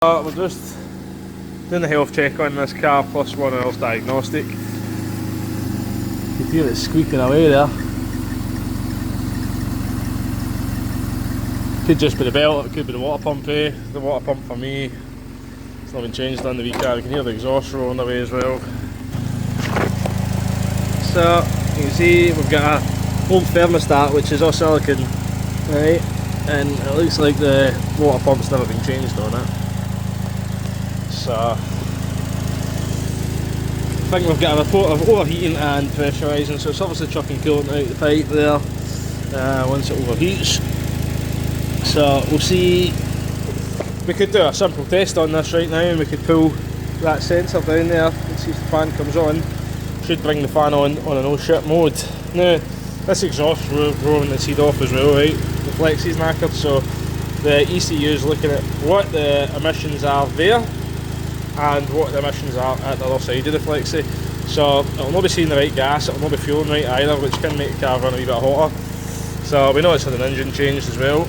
We're just doing the health check on this car plus one else diagnostic. You can hear it squeaking away there. Could just be the belt, it could be the water pump. The water pump for me, it's not been changed on the wee car. You can hear the exhaust rolling away as well. So you can see we've got an old thermostat which is all silicon, right? And it looks like the water pump's never been changed on it. So I think we've got a report of overheating and pressurising, so it's obviously chucking coolant out the pipe there once it overheats. So we'll see, we could do a simple test on this right now and we could pull that sensor down there and see if the fan comes on. Should bring the fan on an oh shit mode. Now this exhaust roaring its heat off as well, right? The flexi's knackered, so the ECU is looking at what the emissions are there and what the emissions are at the other side of the flexi. So it'll not be seeing the right gas, it'll not be fueling right either, which can make the car run a wee bit hotter. So we know it's had an engine changed as well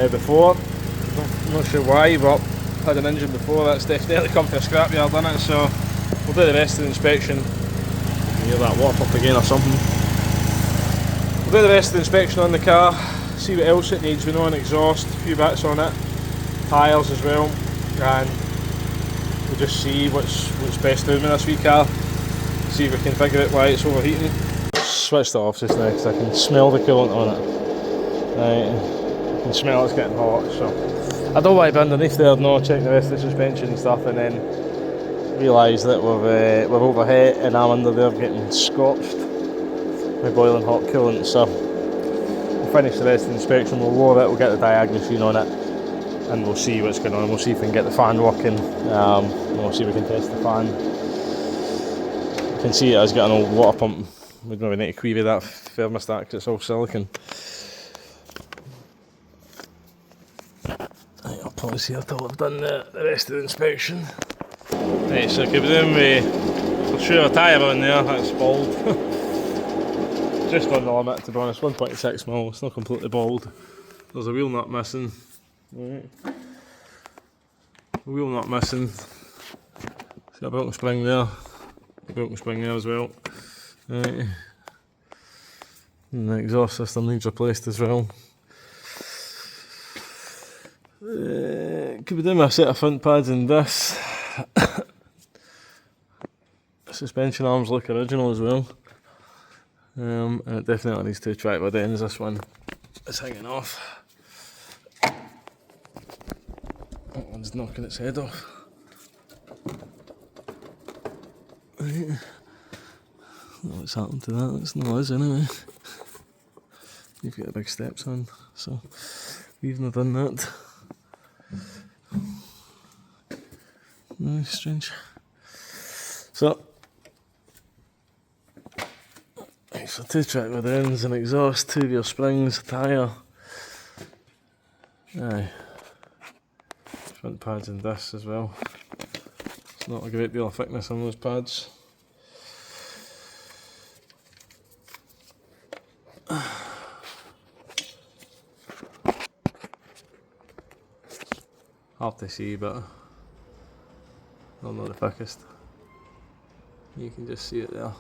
before. I'm not sure why, but had an engine before. That's definitely come to a scrapyard, done it. So we'll do the rest of the inspection. Hear that water pump again or something. We'll do the rest of the inspection on the car, see what else it needs. We know an exhaust, a few bits on it, tyres as well, and we'll just see what's best doing with this wee car. See if we can figure out why it's overheating. Switched it off just now because I can smell the coolant on it. Right, I can smell it's getting hot, so I don't want to be underneath there, no, check the rest of the suspension and stuff, and then realise that we've overheat and I'm under there getting scorched with boiling hot coolant. So we'll finish the rest of the inspection, we'll lower it, we'll get the diagnose on it, and we'll see what's going on. We'll see if we can get the fan working, and we'll see if we can test the fan. You can see it has got an old water pump. We'd maybe need to query that thermostat because it's all silicon. Right, I'll pause here till I've done the rest of the inspection. Right, so keep doing for sure a tyre on there, that's bald. Just on the limit, to be honest, 1.6mm, it's not completely bald. There's a wheel nut missing. Right. Wheel nut missing. See a broken spring there. A broken spring there as well. Right. And the exhaust system needs replaced as well. Could be doing with a set of front pads and this. Suspension arms look original as well. And it definitely needs 2 tripod ends. This one is hanging off. That one's knocking its head off. Right. What's happened to that? It's not us anyway. You've got the big steps on, so we've not done that. No, strange. So 2 tripod ends, an exhaust, 2 rear springs, a tyre. Aye. Front pads and this as well. It's not a great deal of thickness on those pads. Hard to see, but they're not the thickest. You can just see it there.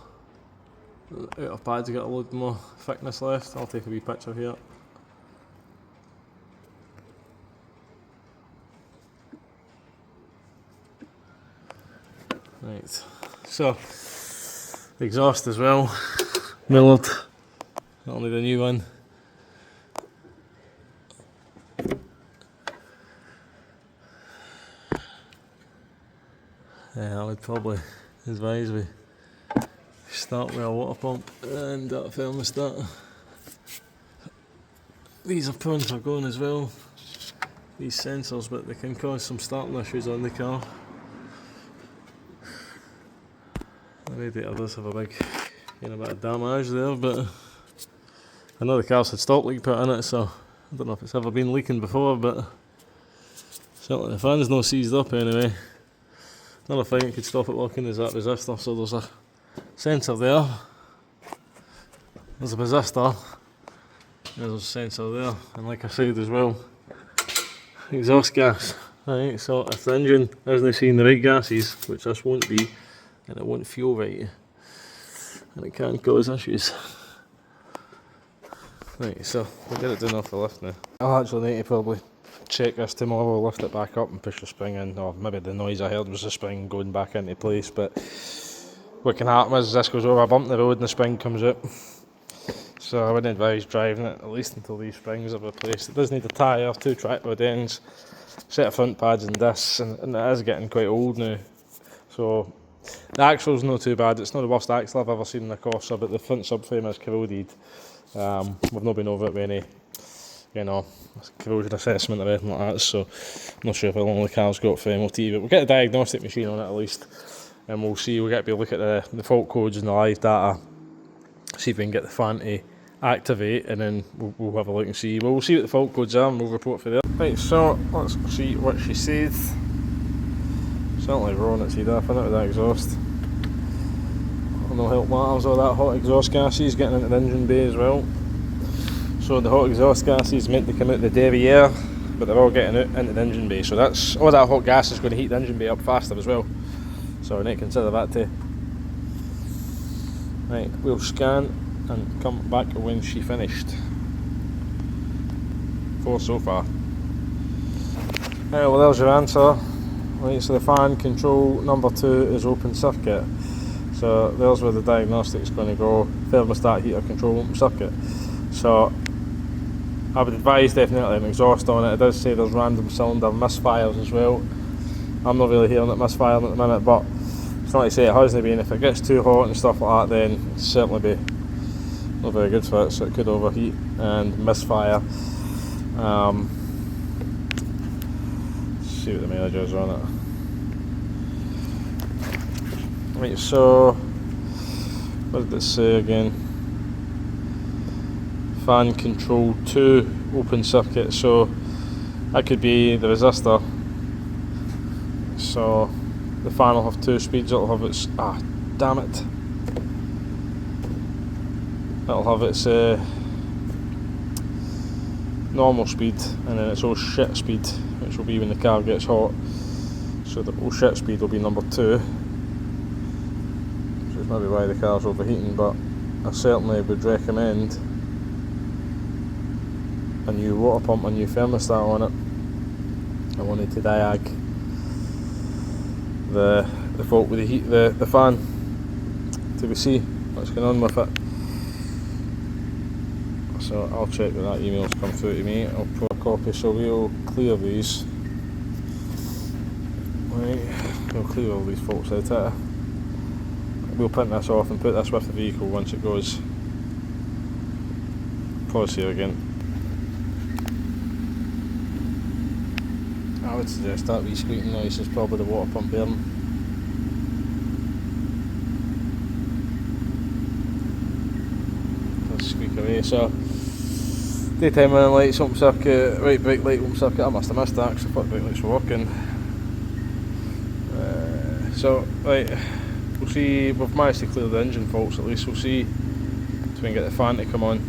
The outer pad's got a load more thickness left. I'll take a wee picture here. Right, so the exhaust as well, milled, I'll need a new one. Yeah, I would probably advise we start with a water pump and a thermostat. These are prone for going as well, these sensors, but they can cause some starting issues on the car. The radiator does have a big bit of damage there, but I know the car's had stop leak put in it, so I don't know if it's ever been leaking before, but certainly the fan's not seized up anyway. Another thing that could stop it working is that resistor, so there's a sensor there, there's a resistor, there's a sensor there, and like I said as well, exhaust gas. Right, so if the engine isn't seeing the right gases, which this won't be, and it won't feel right, and it can cause issues. Right, so we'll get it done off the lift now. I'll actually need to probably check this tomorrow, lift it back up and push the spring in, or maybe the noise I heard was the spring going back into place, but what can happen is this goes over a bump in the road and the spring comes out. So I wouldn't advise driving it, at least until these springs are replaced. It does need a tyre, 2 track rod ends, set of front pads and discs, and it is getting quite old now. So the axle's not too bad, it's not the worst axle I've ever seen in a Corsa, but the front subframe is corroded. We've not been over it with any, corrosion assessment or anything like that, so I'm not sure if how long the car's got for MOT, but we'll get a diagnostic machine on it at least, and we'll see, we'll get to be look at the fault codes and the live data, see if we can get the fan to activate, and then we'll have a look and see. Well, we'll see what the fault codes are and we'll report for there. Right, so let's see what she says. Certainly wrong, it's heat up in it with that exhaust. No help matters, all that hot exhaust gases getting into the engine bay as well. So the hot exhaust gases meant to come out the derriere, but they're all getting out into the engine bay. So that's all that hot gas is going to heat the engine bay up faster as well. So we need to consider that too. Right, we'll scan and come back when she finished. 4 so far. Right, well there's your answer. Right, so the fan control number 2 is open circuit. So there's where the diagnostic is going to go, thermostat heater control open circuit. So I would advise definitely an exhaust on it. It does say there's random cylinder misfires as well. I'm not really hearing it misfiring at the minute, but it's not to say it hasn't been. If it gets too hot and stuff like that, then it's certainly be not very good for it, so it could overheat and misfire. Let's see what the mileage is on it. Right, so what did it say again? Fan control 2 open circuit, so that could be the resistor. So the fan will have 2 speeds, it'll have its, damn it. It'll have its normal speed and then its oh shit speed, which will be when the car gets hot. So the oh shit speed will be number 2. Maybe why the car's overheating, but I certainly would recommend a new water pump, a new thermostat on it. I wanted to diag the fault with the heat, the fan, till we see what's going on with it. So I'll check that that email's come through to me. I'll put a copy, so we'll clear these. Right, we'll clear all these faults out of it. We'll print this off and put this with the vehicle once it goes. Pause here again. I would suggest that wee squeaking noise is probably the water pump burning. Let's squeak away. So, daytime running lights, open circuit, right brake light, open circuit. I must have missed that because I thought the brake lights were working. Right. We'll see, we've managed to clear the engine faults at least, we'll see if we can get the fan to come on.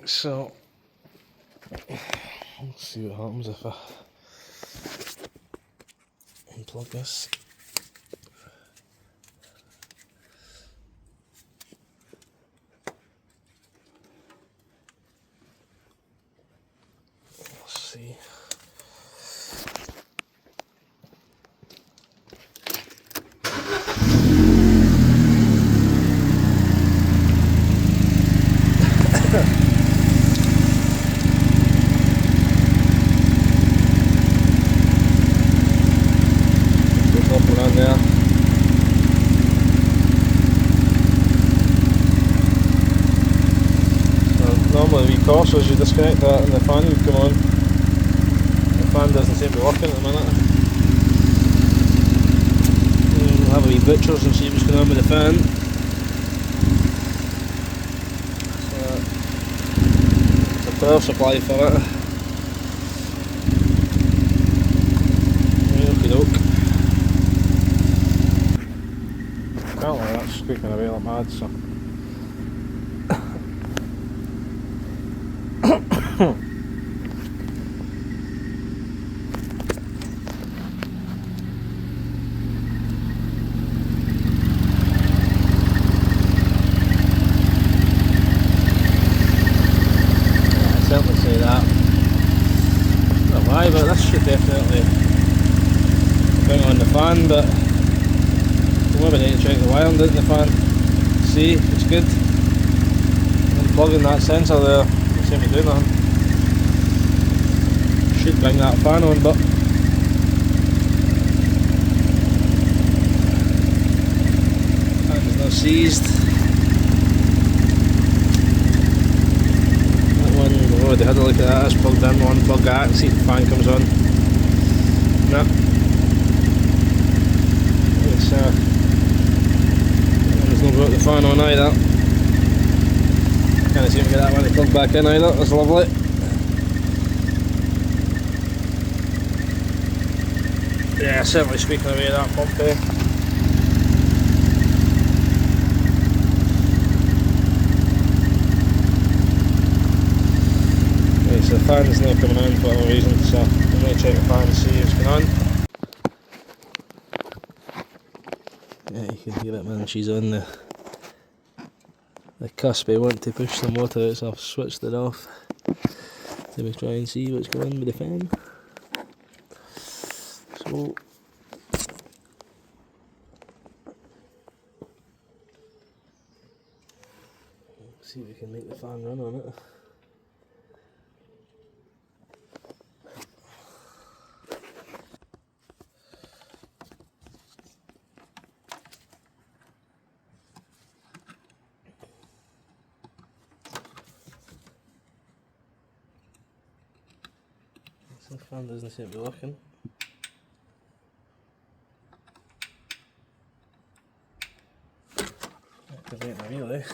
So, let's see what happens if I unplug this. Let's see. Normally the Corsas you disconnect that and the fan would come on. The fan doesn't seem to be working at the minute. We'll have a wee butchers and see what's going on with the fan. So, the power supply for it. Okie doke. Apparently that's squeaking away like mad, so. definitely bring on the fan, but we'll maybe need to check the wiring down the fan. See, it's good. Unplugging that sensor there, don't seem to do nothing. Should bring that fan on, but fan's not seized. That one, we've already had a look at that, it's plugged in. We'll unplug that and see if the fan comes on. No. It's there's no got the fan on either. Can't seem to get that one to plug back in either, that's lovely. Yeah, certainly speaking away that pump there. Right, so the fan's not coming on for whatever reason, so I'm going to check the fan and see what's going on. Yeah, you can hear it, man, she's on the cusp. I want to push some water out, so I've switched it off. Let me try and see what's going on with the fan. So see if we can make the fan run on it. The fan doesn't seem to be working. Activating the relay.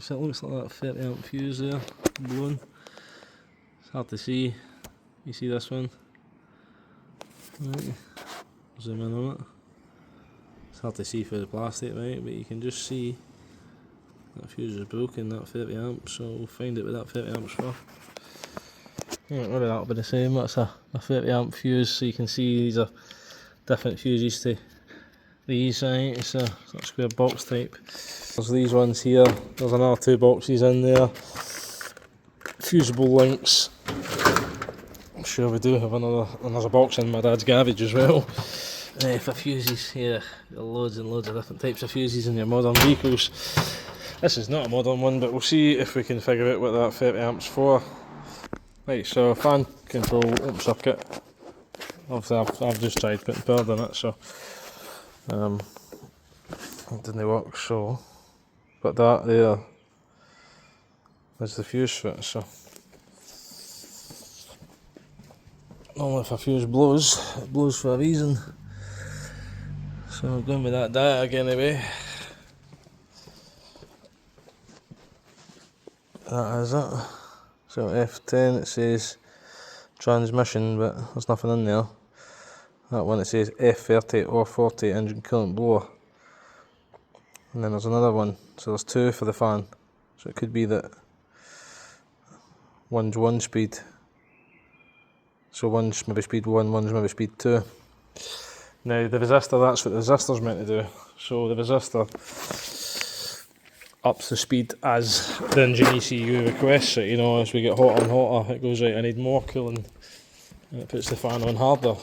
So it looks like that 30 amp fuse there, blown. It's hard to see. You see this one? Right. Zoom in on it. It's hard to see through the plastic, right? But you can just see that fuse is broken, that 30 amps, so we'll find out what that 30 amps for. Right, maybe that'll be the same. That's a 30 amp fuse, so you can see these are different fuses to these, right? It's a square box type. There's these ones here, there's another 2 boxes in there. Fusible links. I'm sure we do have another, and there's a box in my dad's garage as well. For fuses, yeah, loads and loads of different types of fuses in your modern vehicles. This is not a modern one, but we'll see if we can figure out what that 30 amps for. Right, so fan control open circuit. Obviously I've just tried putting power in it, so it didn't work, so but that there is the fuse switch. So normally if a fuse blows, it blows for a reason. So I'm going with that diag anyway. That is it. So F10, it says transmission, but there's nothing in there. That one, it says F30 or 40 engine coolant blower. And then there's another one, so there's 2 for the fan. So it could be that one's 1 speed. So one's maybe speed 1, one's maybe speed 2. Now the resistor, that's what the resistor's meant to do. So the resistor ups the speed as the engine ECU requests it, you know, as we get hotter and hotter, it goes, right, I need more cooling, and it puts the fan on harder.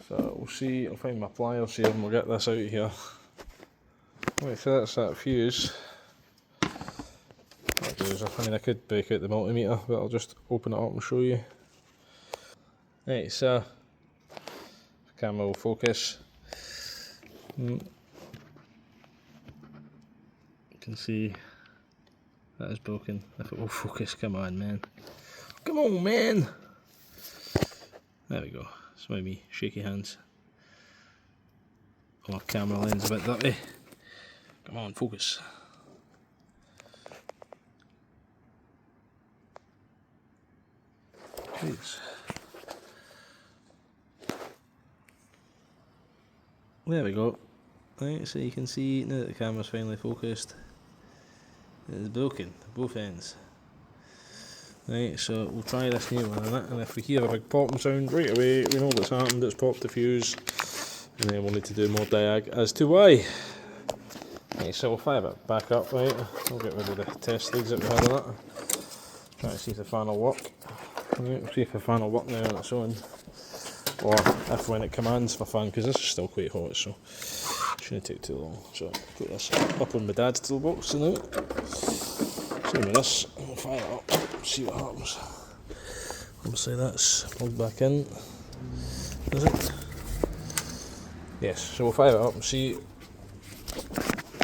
So we'll see, I'll find my pliers here and we'll get this out of here. Right, so that's that fuse. I mean, I could break out the multimeter, but I'll just open it up and show you. Right, so camera will focus. You can see that is broken. If it will focus, come on, man. Come on, man! There we go. It's maybe shaky hands. Oh, camera lens a bit dirty. Come on, focus. Jeez. There we go. Right, so you can see now that the camera's finally focused, it is broken, both ends. Right, so we'll try this new one on it, and if we hear a big popping sound right away, we know what's happened, it's popped the fuse. and then we'll need to do more diag as to why. Right, so we'll fire it back up, right? We'll get rid of the test leads that we had on it. Try to see if the fan will work. Right, we'll see if the fan will work now on its own, or if when it commands for fan, because this is still quite hot, so it shouldn't take too long. So put this up on my dad's toolbox now. Same with this, we'll fire it up, see what happens. Obviously that's plugged back in, is it? Yes, so we'll fire it up and see.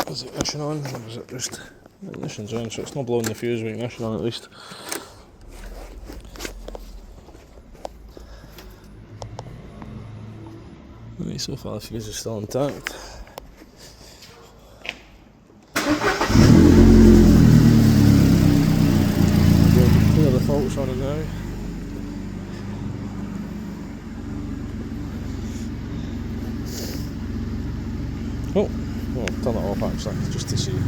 Is the ignition on, or is it just... The ignition's on, so it's not blowing the fuse with ignition on at least. Right, so far the fuse is still intact. Clear the faults on it now. Oh, well, turn it off actually, just to see.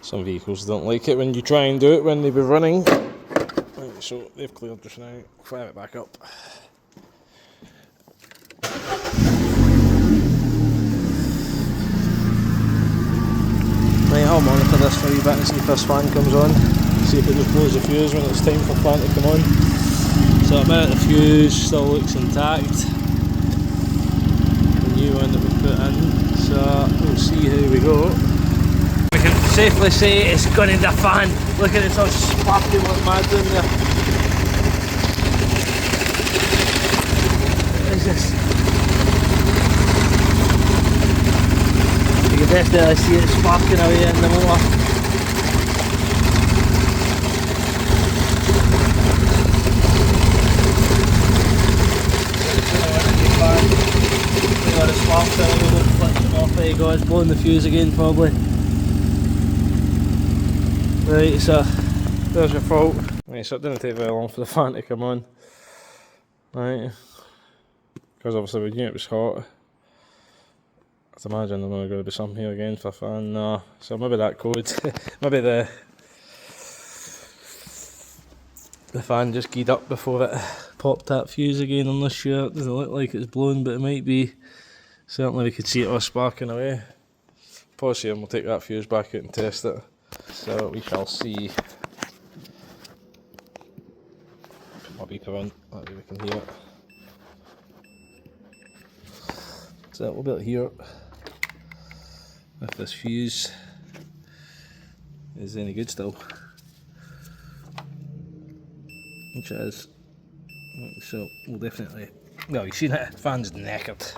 Some vehicles don't like it when you try and do it when they be running. Right, so they've cleared just now, fire it back up. Right, I'll monitor this for a wee bit and see if this fan comes on. See if it just blows the fuse when it's time for fan to come on. So at the minute the fuse still looks intact, the new one that we put in, so we'll see how we go. We can safely say it's gone into the fan. Look at it, it's all sparking like mad down there. What is this? You can definitely see it sparking away in the motor. There you go, it's blowing the fuse again probably. Right, so there's your fault. Right, so it didn't take very long for the fan to come on. Right, because obviously we knew it was hot. I'd imagine there's going to be something here again for fan. No, so maybe that code, maybe the fan just keyed up before it popped that fuse again. I'm not sure, it doesn't look like it's blown, but it might be. Certainly we could see it all sparking away. Pause here and we'll take that fuse back out and test it. So we shall see. Put my beeper on, that way we can hear it. So we'll be able to hear it. If this fuse is any good still. Which it is. So we'll definitely... Well, you've seen it, fan's knackered.